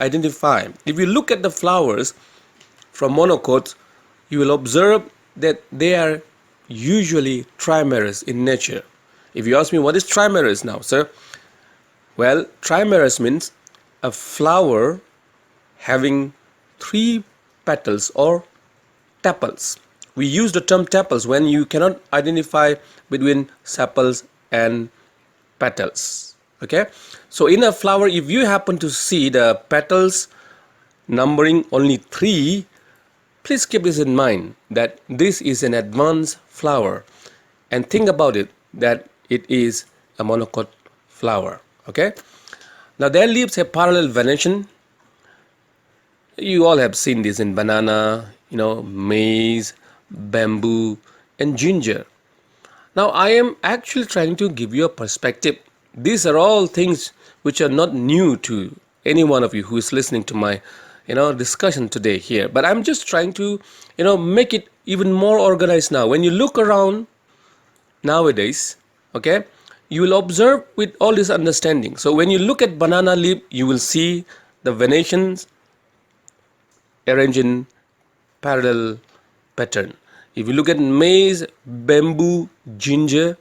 identify. If you look at the flowers from monocots, you will observe that they are usually trimerous in nature. If you ask me what is trimerous now, sir, well, trimerous means a flower having three petals or tepals. We use the term tepals when you cannot identify between sepals and petals. Okay, so in a flower, if you happen to see the petals numbering only three, please keep this in mind that this is an advanced flower, and think about it that it is a monocot flower. Okay, now their leaves have parallel venation. You all have seen this in banana, maize, bamboo, and ginger. Now I am actually trying to give you a perspective. These are all things which are not new to any one of you who is listening to my discussion today here. But I'm just trying to make it even more organized now. When you look around nowadays, okay, you will observe with all this understanding. So when you look at banana leaf, you will see the venations arranged in parallel pattern. If you look at maize, bamboo, ginger,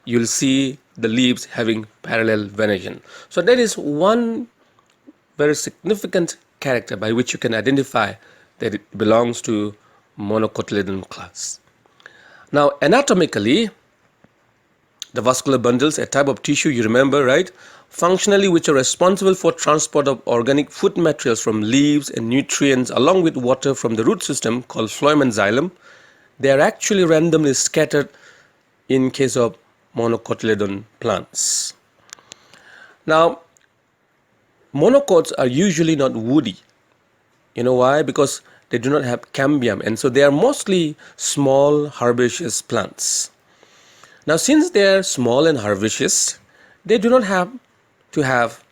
you'll see the leaves having parallel venation. So that is one very significant character by which you can identify that it belongs to monocotyledon class. Now anatomically, the vascular bundles, a type of tissue, you remember, right? Functionally, which are responsible for transport of organic food materials from leaves and nutrients along with water from the root system, called phloem and xylem. They are actually randomly scattered in case of monocotyledon plants. Now, monocots are usually not woody. You know why? Because they do not have cambium, and so they are mostly small herbaceous plants. Now, since they are small and herbaceous, they do not have to have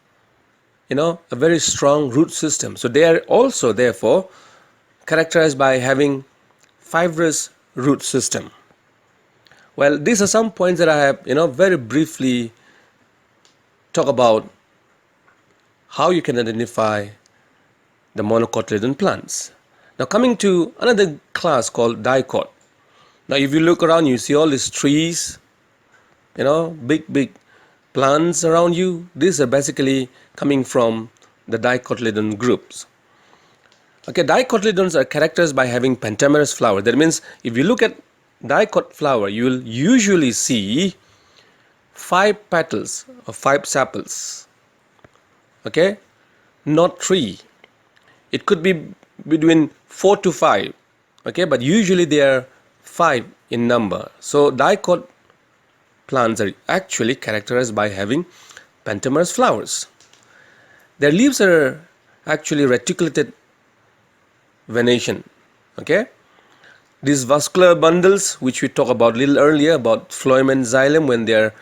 a very strong root system. So they are also therefore characterized by having fibrous root system. Well, these are some points that I have very briefly talk about how you can identify the monocotyledon plants. Now coming to another class called dicot. Now if you look around, you see all these trees, big plants around you. These are basically coming from the dicotyledon groups. Okay, dicotyledons are characterized by having pentamerous flower. That means if you look at dicot flower, you will usually see 5 petals or 5 sepals. Okay, not 3. It could be between 4 to 5. Okay, but usually they are 5 in number. So dicot plants are actually characterized by having pentamerous flowers. Their leaves are actually reticulated venation. Okay, these vascular bundles, which we talked about a little earlier about phloem and xylem, when they are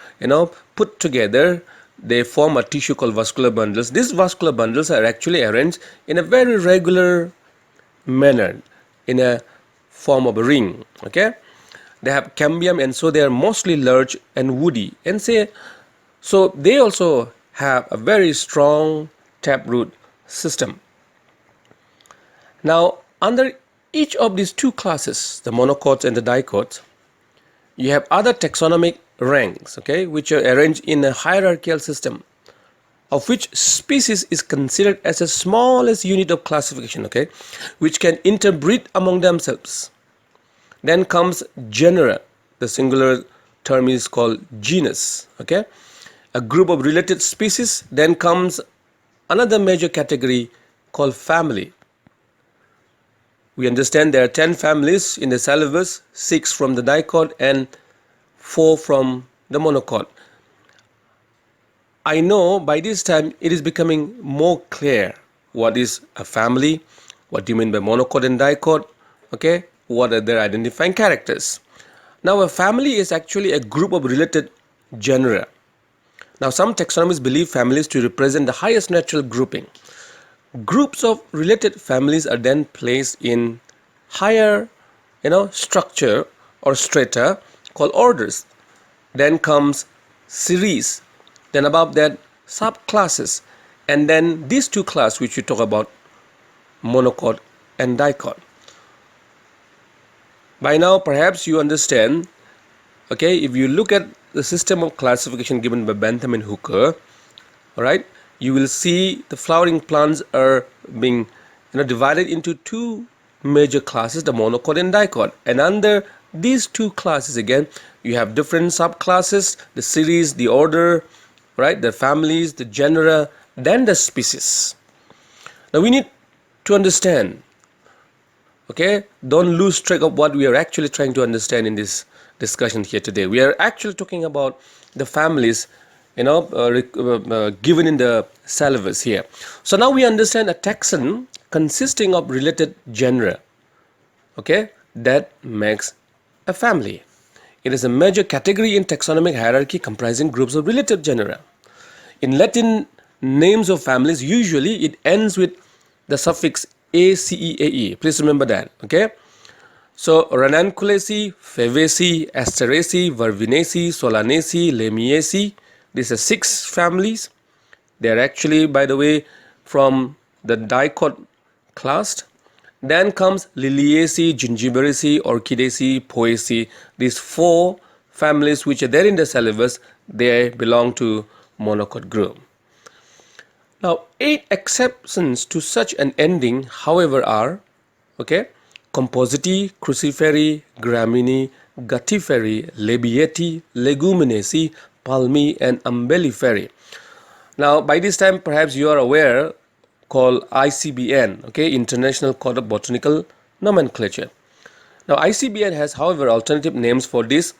put together, they form a tissue called vascular bundles. These vascular bundles are actually arranged in a very regular manner in a form of a ring. Okay, they have cambium, and so they are mostly large and woody, and so they also have a very strong taproot system. Now under each of these two classes, the monocots and the dicots, you have other taxonomic ranks, okay, which are arranged in a hierarchical system, of which species is considered as the smallest unit of classification, okay, which can interbreed among themselves. Then comes genera. The singular term is called genus, okay, a group of related species. Then comes another major category called family. We understand there are 10 families in the syllabus, 6 from the dicot and 4 from the monocot. I know by this time it is becoming more clear what is a family, what do you mean by monocot and dicot, okay, what are their identifying characters. Now a family is actually a group of related genera. Now some taxonomists believe families to represent the highest natural grouping. Groups of related families are then placed in higher structure or strata called orders. Then comes series. Then above that, subclasses, and then these two classes which we talk about, monocot and dicot. By now perhaps you understand, okay, if you look at the system of classification given by Bentham and Hooker, alright, you will see the flowering plants are being divided into two major classes, the monocot and dicot, and under these two classes again you have different subclasses, the series, the order, right, the families, the genera, then the species. Now we need to understand, okay, don't lose track of what we are actually trying to understand in this discussion here today. We are actually talking about the families given in the syllabus here. So now we understand a taxon consisting of related genera, okay, that makes a family. It is a major category in taxonomic hierarchy comprising groups of related genera. In Latin names of families, usually it ends with the suffix ACEAE. Please remember that, okay? So Ranunculaceae, Fabaceae, Asteraceae, Verbenaceae, Solanaceae, Lamiaceae. These are 6 families. They are actually, by the way, from the dicot class. Then comes Liliaceae, Gingiveraceae, Orchidaceae, Poaceae. These 4 families which are there in the syllabus, they belong to monocot group. Now 8 exceptions to such an ending, however, are, okay, Compositae, Cruciferae, Graminae, Gutiferae, Labiatae, Leguminosae, Palmae, and Umbelliferae. Now by this time perhaps you are aware, called ICBN, okay, International Code of Botanical Nomenclature. Now ICBN has, however, alternative names for this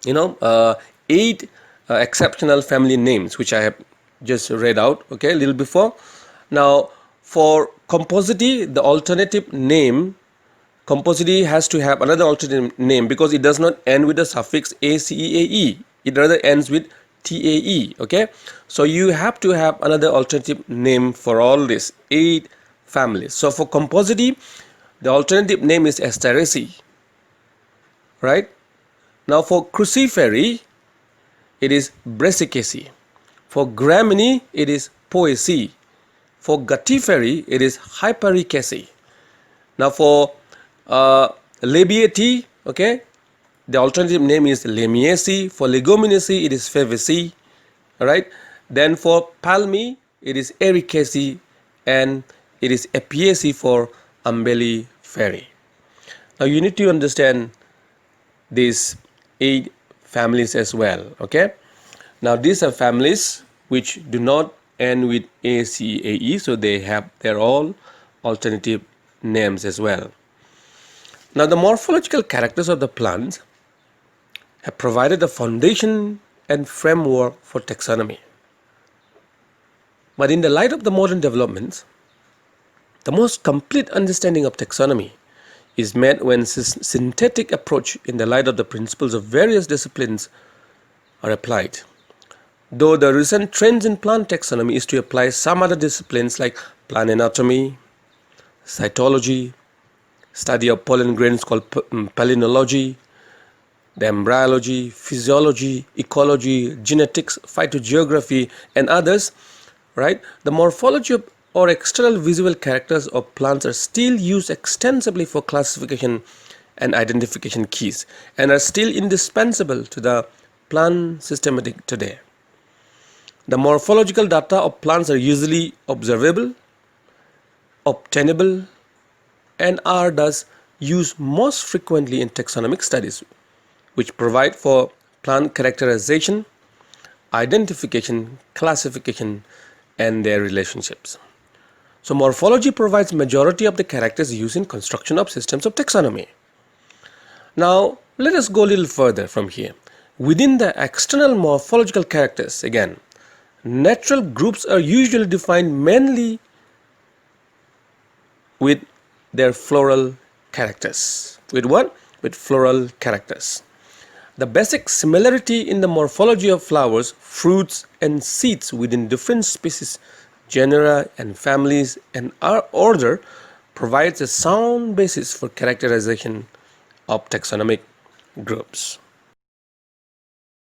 8 exceptional family names which I have just read out, okay, a little before. Now for Compositae, the alternative name, Compositae has to have another alternative name because it does not end with the suffix ACEAE. It rather ends with TAE, okay. So you have to have another alternative name for all these 8 families. So for Compositae, the alternative name is Asteraceae, right. Now for Cruciferae, it is Brassicaceae. For Graminae, it is Poaceae. For Gutiferae, it is Hypericaceae. Now for Labiatae, okay, the alternative name is Lamiaceae. For Leguminosae, it is Fabaceae. Alright. Then for Palmae, it is Ericaceae, and it is Apiaceae for Umbelliferae. Now you need to understand these 8 families as well, okay. Now these are families which do not end with ACAE, so they're all alternative names as well. Now the morphological characters of the plants have provided the foundation and framework for taxonomy. But in the light of the modern developments, the most complete understanding of taxonomy is made when synthetic approach in the light of the principles of various disciplines are applied. Though the recent trends in plant taxonomy is to apply some other disciplines like plant anatomy, cytology, study of pollen grains called palynology, the embryology, physiology, ecology, genetics, phytogeography, and others, right? The morphology of or external visual characters of plants are still used extensively for classification and identification keys and are still indispensable to the plant systematic today. The morphological data of plants are usually observable, obtainable, and are thus used most frequently in taxonomic studies, which provide for plant characterization, identification, classification, and their relationships. So morphology provides majority of the characters used in construction of systems of taxonomy. Now let us go a little further from here. Within the external morphological characters, again, natural groups are usually defined mainly with their floral characters. With what? With floral characters. The basic similarity in the morphology of flowers, fruits, and seeds within different species, genera, and families and order provides a sound basis for characterization of taxonomic groups.